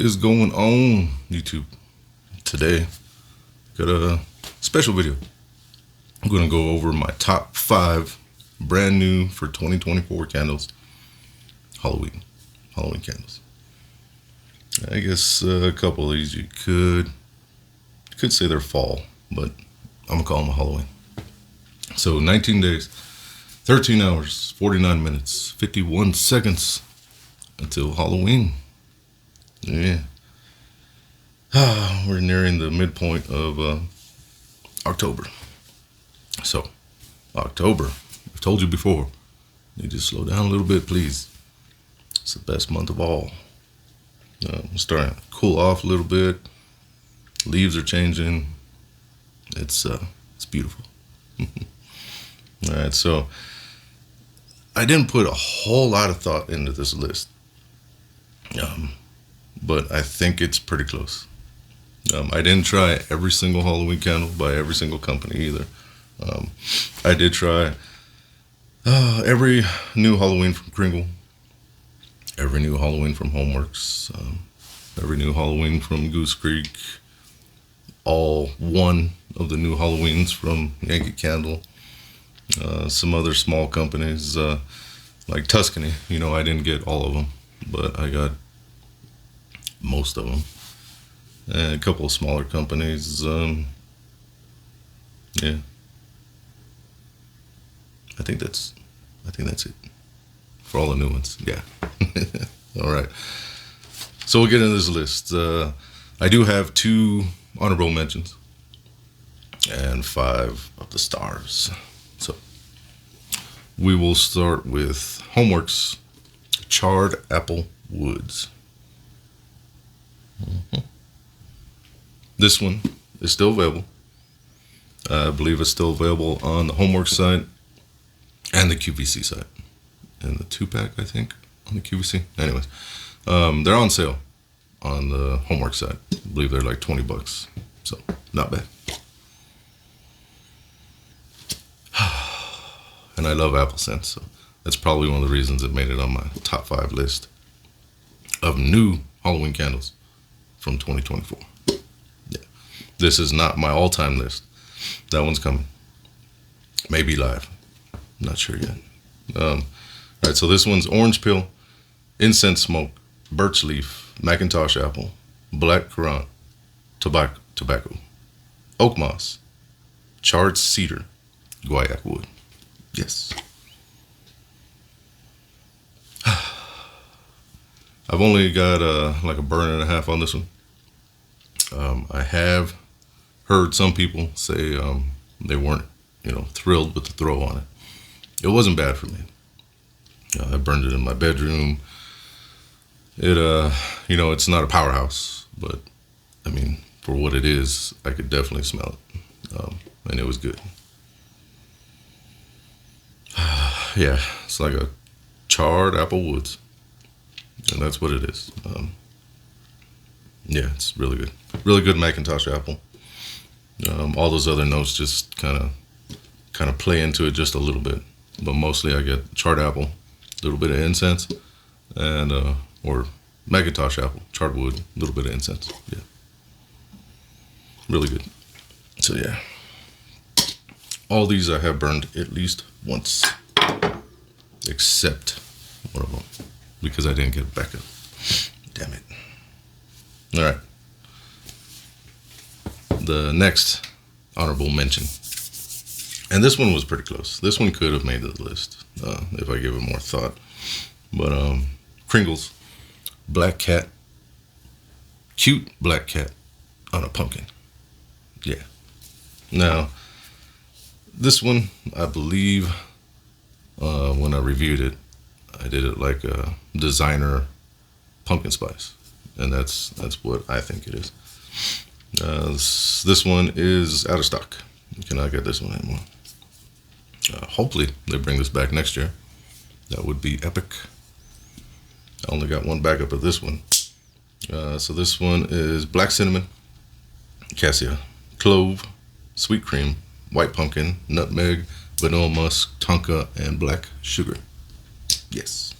is going on, YouTube? Today, got a special video. I'm going to go over my top 5 brand new for 2024 candles. Halloween candles. I guess a couple of these you could say they're fall, but I'm going to call them Halloween. So 19 days, 13 hours, 49 minutes, 51 seconds until Halloween. Yeah. We're nearing the midpoint of October. So, October, I've told you before, you just slow down a little bit, please. It's the best month of all. I'm starting to cool off a little bit. Leaves are changing. It's beautiful. All right, so I didn't put a whole lot of thought into this list, but I think it's pretty close. I didn't try every single Halloween candle by every single company either. I did try every new Halloween from Kringle, every new Halloween from Homeworks, every new Halloween from Goose Creek, all one of the new Halloweens from Yankee Candle, some other small companies like Tuscany. I didn't get all of them, but I got most of them. And a couple of smaller companies. Yeah. I think that's it for all the new ones. Yeah. All right. So we'll get into this list. I do have 2 honorable mentions and 5 of the stars. So we will start with Homeworks Charred Apple Woods. This one is still available. I believe it's still available on the Homework site and the QVC site. And the 2-pack, I think, on the QVC. Anyways, they're on sale on the Homework site. I believe they're like $20. So, not bad. And I love apple scents, so that's probably one of the reasons it made it on my top 5 list of new Halloween candles from 2024. Yeah. This is not my all-time list. That one's coming. Maybe live. Not sure yet. All right, so this one's orange peel, incense smoke, birch leaf, Macintosh apple, black currant, tobacco, oak moss, charred cedar, guaiac wood. Yes. I've only got like a burn and a half on this one. I have heard some people say they weren't, thrilled with the throw on it. It wasn't bad for me. I burned it in my bedroom. It, it's not a powerhouse, but I mean, for what it is, I could definitely smell it, and it was good. Yeah, it's like a charred apple woods, and that's what it is. Yeah, it's really good Macintosh apple. All those other notes just kind of play into it just a little bit, but mostly I get charred apple, a little bit of incense, and or Macintosh apple, charred wood, a little bit of incense. Yeah, really good. So yeah, all these I have burned at least once, except one of them because I didn't get it back up. Damn it. All right. The next honorable mention, and this one was pretty close. This one could have made the list if I gave it more thought. But Kringle's Black Cat, cute black cat on a pumpkin. Yeah. Now, this one, I believe, when I reviewed it, I did it like a designer pumpkin spice, and that's what I think it is. This one is out of stock. You cannot get this one anymore. Hopefully they bring this back next year. That would be epic. I only got one backup of this one. So this one is black cinnamon, cassia, clove, sweet cream, white pumpkin, nutmeg, vanilla musk, tonka, and black sugar. Yes.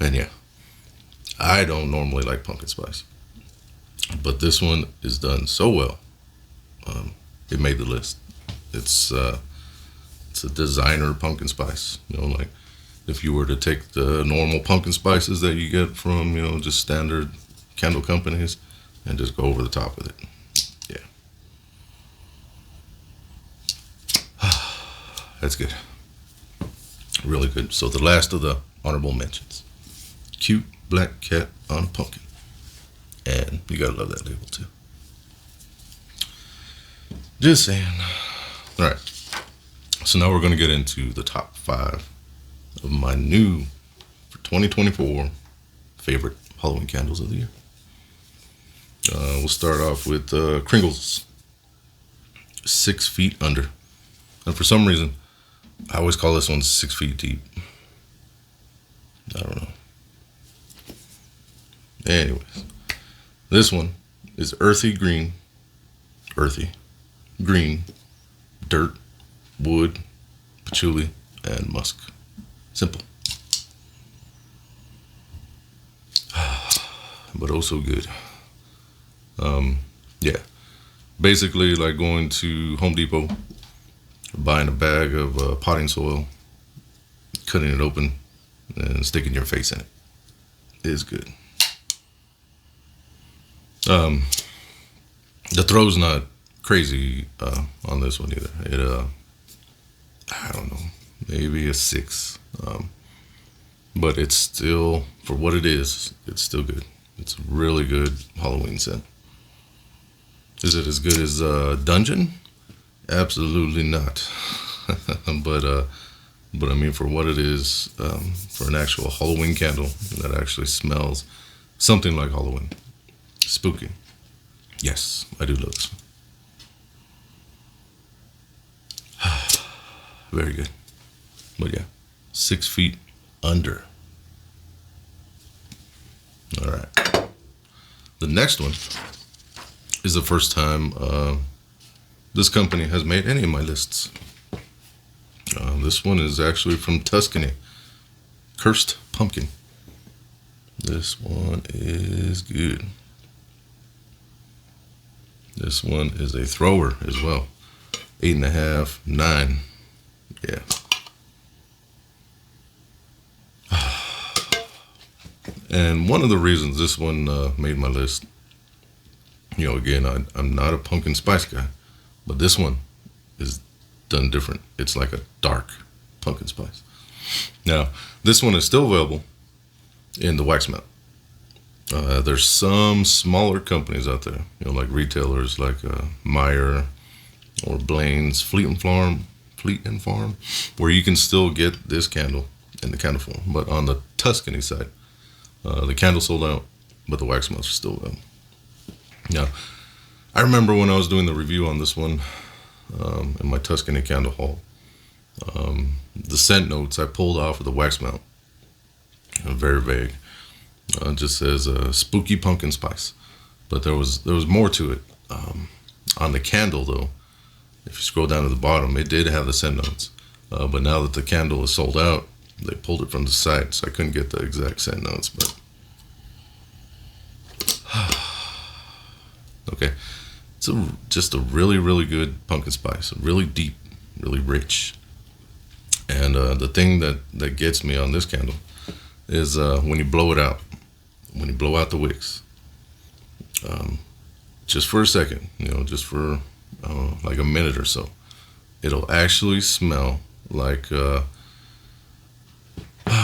And yeah, I don't normally like pumpkin spice, but this one is done so well. Um, it made the list. It's a designer pumpkin spice. Like if you were to take the normal pumpkin spices that you get from just standard candle companies and just go over the top with it. Yeah, that's good. Really good. So the last of the honorable mentions: cute black cat on a pumpkin, and you gotta love that label too. Just saying. All right. So now we're going to get into the top 5 of my new, for 2024, favorite Halloween candles of the year. We'll start off with Kringles 6 Feet Under. And for some reason, I always call this one 6 feet deep. I don't know. Anyways, this one is earthy green, dirt, wood, patchouli, and musk. Simple. But oh so good. Yeah. Basically like going to Home Depot, buying a bag of potting soil, cutting it open, and sticking your face in it. It is good. The throw's not crazy on this one either. It I don't know, maybe a 6. But it's still, for what it is, it's still good. It's a really good Halloween scent. Is it as good as Dungeon? Absolutely not. but I mean, for what it is, for an actual Halloween candle that actually smells something like Halloween, spooky. Yes, I do love this one. Very good. But yeah, 6 Feet Under. All right. The next one is the first time this company has made any of my lists. This one is actually from Tuscany. Cursed Pumpkin. This one is good. This one is a thrower as well. 8.5, 9. Yeah. And one of the reasons this one made my list, again, I'm not a pumpkin spice guy, but this one is done different. It's like a dark pumpkin spice. Now, this one is still available in the wax melt. There's some smaller companies out there, like retailers like Meyer or Blaine's, Fleet and Farm, where you can still get this candle in the candle form. But on the Tuscany side, the candle sold out, but the wax melts are still available. Now, I remember when I was doing the review on this one in my Tuscany candle haul, the scent notes I pulled off of the wax melt, very vague. It just says spooky pumpkin spice, but there was more to it. On the candle though, if you scroll down to the bottom, it did have the scent notes, but now that the candle is sold out, they pulled it from the site, so I couldn't get the exact scent notes. But okay, it's just a really, really good pumpkin spice, really deep, really rich. And the thing that gets me on this candle is when you blow it out, when you blow out the wicks, just for a second, just for like a minute or so, it'll actually smell like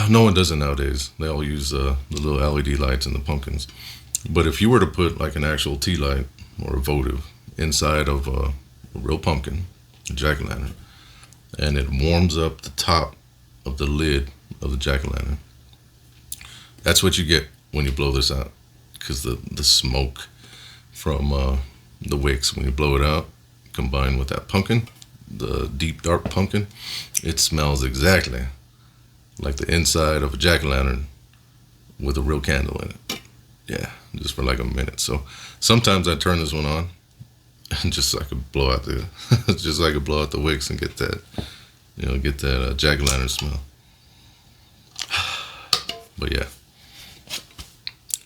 no one does it nowadays. They all use the little LED lights in the pumpkins. But if you were to put like an actual tea light or a votive inside of a real pumpkin, a jack-o'-lantern, and it warms up the top of the lid of the jack-o'-lantern, that's what you get when you blow this out. Because the smoke from the wicks, when you blow it out, combined with that pumpkin, the deep dark pumpkin, it smells exactly like the inside of a jack-o'-lantern with a real candle in it. Yeah, just for like a minute. So sometimes I turn this one on and just so I could blow out the wicks and get that, jack-o'-lantern smell. But yeah,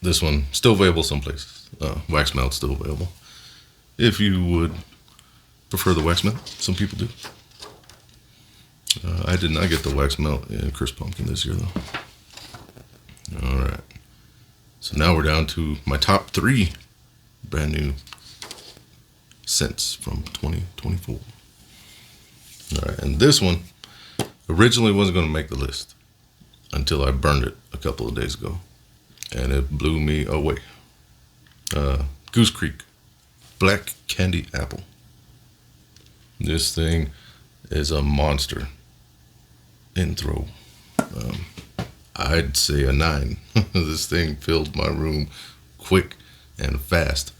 This one still available some places. Wax melt still available. If you would prefer the wax melt, some people do. I did not get the wax melt in Crisp Pumpkin this year though. All right. So now we're down to my top 3 brand new scents from 2024. All right, and this one originally wasn't going to make the list until I burned it a couple of days ago, and it blew me away. Goose Creek Black Candy Apple. This thing is a monster in throw. I'd say a 9. This thing filled my room quick and fast.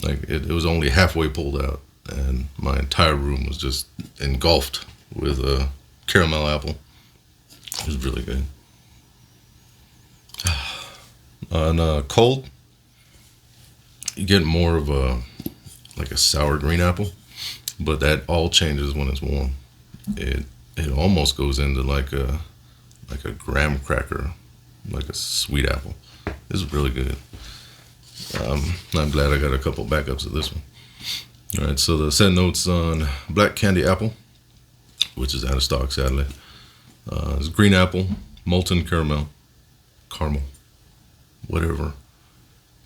Like it was only halfway pulled out, and my entire room was just engulfed with a caramel apple. It was really good. On cold, you get more of a sour green apple, but that all changes when it's warm. It almost goes into like a graham cracker, like a sweet apple. It's really good. I'm glad I got a couple backups of this one. All right, so the scent notes on Black Candy Apple, which is out of stock sadly, is green apple, molten caramel, whatever,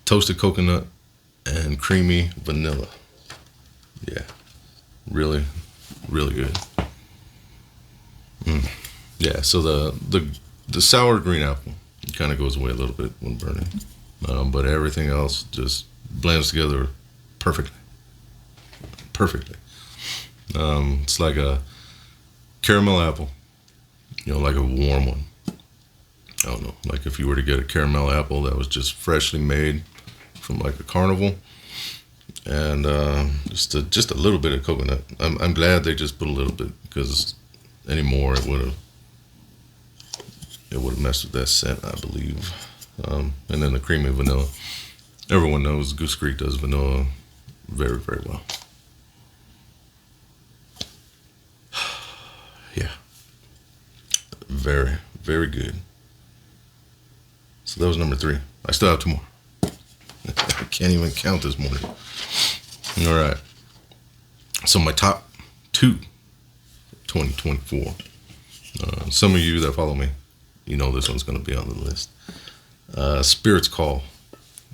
toasted coconut, and creamy vanilla. Yeah, really, really good. Yeah, so the sour green apple kind of goes away a little bit when burning, but everything else just blends together perfectly. It's like a caramel apple, like a warm one. I don't know, like if you were to get a caramel apple that was just freshly made from like a carnival, and just a little bit of coconut. I'm glad they just put a little bit, because anymore it would have messed with that scent, I believe. And then the creamy vanilla. Everyone knows Goose Creek does vanilla very, very well. Yeah, very, very good. So that was number 3. I still have 2 more. I can't even count this morning. All right. So my top 2, 2024. Some of you that follow me, this one's going to be on the list. Spirit's Call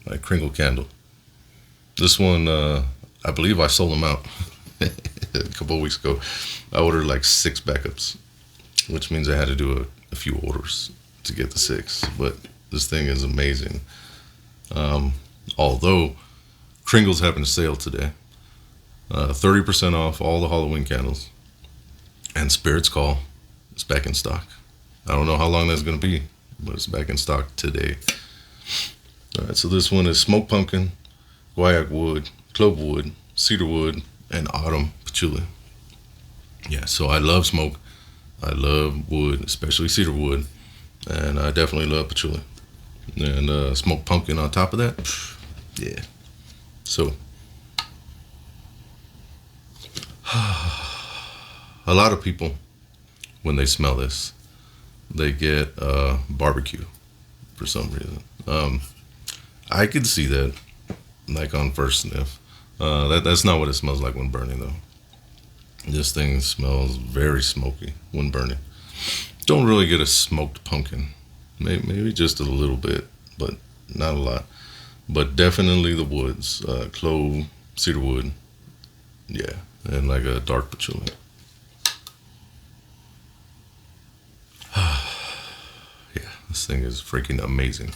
by Kringle Candle. This one, I believe I sold them out a couple of weeks ago. I ordered like 6 backups, which means I had to do a few orders to get the 6. But this thing is amazing. Although Kringle's having a sale today, 30% off all the Halloween candles, and Spirit's Call is back in stock. I don't know how long that's going to be, but it's back in stock today. All right, so this one is smoked pumpkin, guaiac wood, clove wood, cedar wood, and autumn patchouli. Yeah, so I love smoke. I love wood, especially cedar wood, and I definitely love patchouli. And smoked pumpkin on top of that, yeah. So a lot of people, when they smell this, they get barbecue for some reason. I could see that, like on first sniff. That's not what it smells like when burning, though. This thing smells very smoky when burning. Don't really get a smoked pumpkin. Maybe just a little bit, but not a lot. But definitely the woods, clove, cedar wood, yeah, and like a dark patchouli. Yeah, this thing is freaking amazing.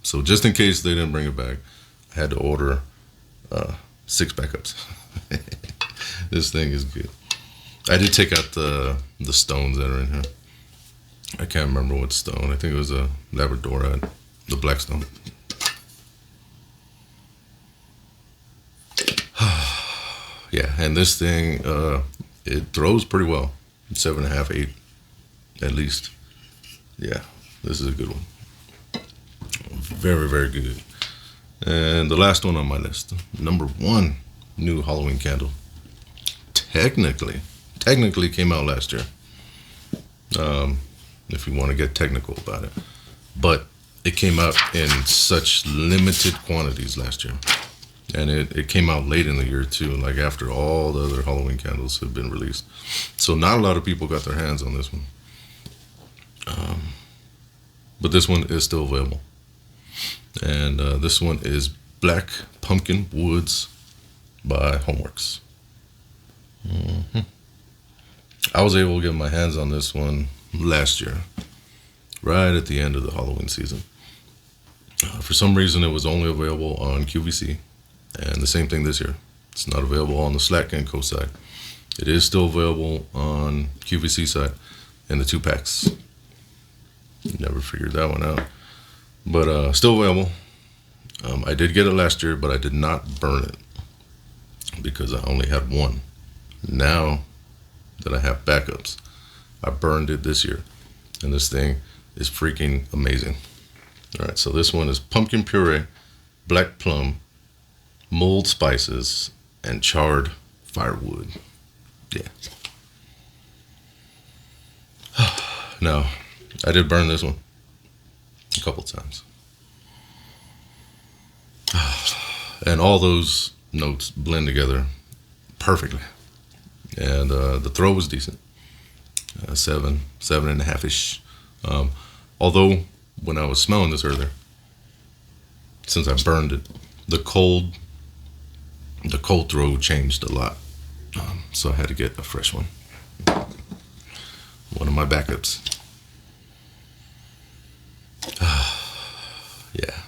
So just in case they didn't bring it back, I had to order 6 backups. This thing is good. I did take out the stones that are in here. I can't remember what stone. I think it was a labradorite, the black stone. Yeah, and this thing, it throws pretty well. 7.5, 8, at least. Yeah, this is a good one. Very, very good. And the last one on my list, number 1 new Halloween candle. Technically came out last year. If you want to get technical about it. But it came out in such limited quantities last year. And it came out late in the year too, like after all the other Halloween candles have been released. So not a lot of people got their hands on this one. But this one is still available. And this one is Black Pumpkin Woods by Homeworks. I was able to get my hands on this one last year, right at the end of the Halloween season. For some reason, it was only available on QVC, and the same thing this year. It's not available on the Slack & Co side. It is still available on QVC side in the 2-packs. Never figured that one out, but still available. I did get it last year, but I did not burn it because I only had one. Now that I have backups, I burned it this year, and this thing is freaking amazing. All right, so this one is pumpkin puree, black plum, mulled spices, and charred firewood. Yeah. Now, I did burn this one a couple times. And all those notes blend together perfectly. And the throw was decent. 7.5-ish. Although, when I was smelling this earlier, since I burned it, the cold throw changed a lot. So I had to get a fresh one. One of my backups. Yeah.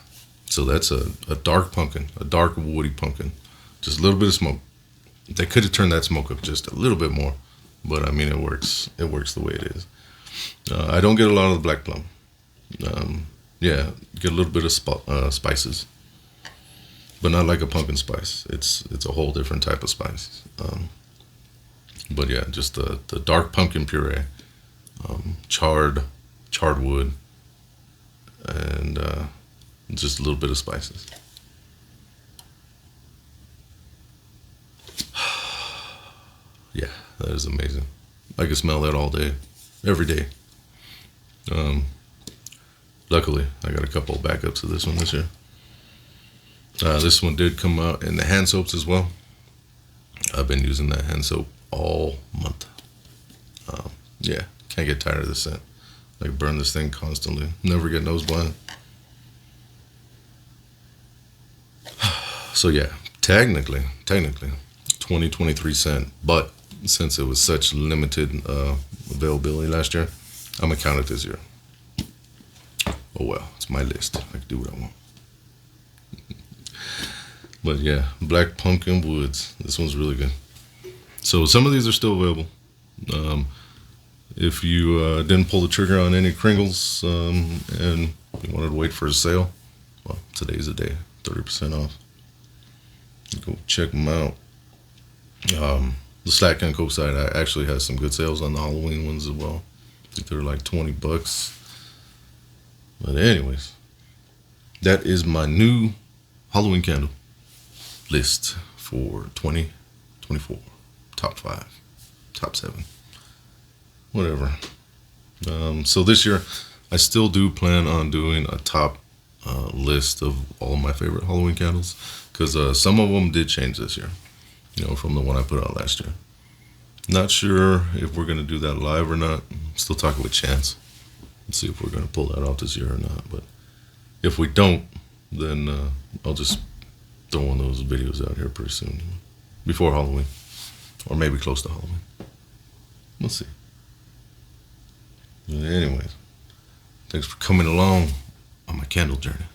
So that's a dark pumpkin, a dark woody pumpkin. Just a little bit of smoke. They could have turned that smoke up just a little bit more, but I mean it works. It works the way it is. I don't get a lot of the black plum. Yeah, get a little bit of spices, but not like a pumpkin spice. It's a whole different type of spice. But yeah, just the dark pumpkin puree, charred wood, and just a little bit of spices. Yeah, that is amazing. I can smell that all day, every day. Luckily, I got a couple of backups of this one this year. This one did come out in the hand soaps as well. I've been using that hand soap all month. Yeah, can't get tired of this scent. Like burn this thing constantly. Never get nose blind. So yeah, technically, 2023 scent. But since it was such limited availability last year, I'm gonna count it this year. Oh well, it's my list. I can do what I want. But yeah, Black Pumpkin Woods. This one's really good. So some of these are still available. If you didn't pull the trigger on any Kringles and you wanted to wait for a sale, well, today's the day. 30% off. Go check them out. The Slack & Co site actually has some good sales on the Halloween ones as well. I think they're like $20. But anyways, that is my new Halloween candle list for 2024. Top 5, top 7, whatever. So this year, I still do plan on doing a top list of all my favorite Halloween candles, because some of them did change this year, from the one I put out last year. Not sure if we're going to do that live or not. Still talking with Chance. Let's see if we're going to pull that off this year or not. But if we don't, then I'll just throw one of those videos out here pretty soon. Before Halloween. Or maybe close to Halloween. We'll see. But anyways, thanks for coming along on my candle journey.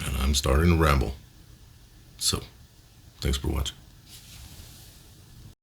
And I'm starting to ramble. So, thanks for watching.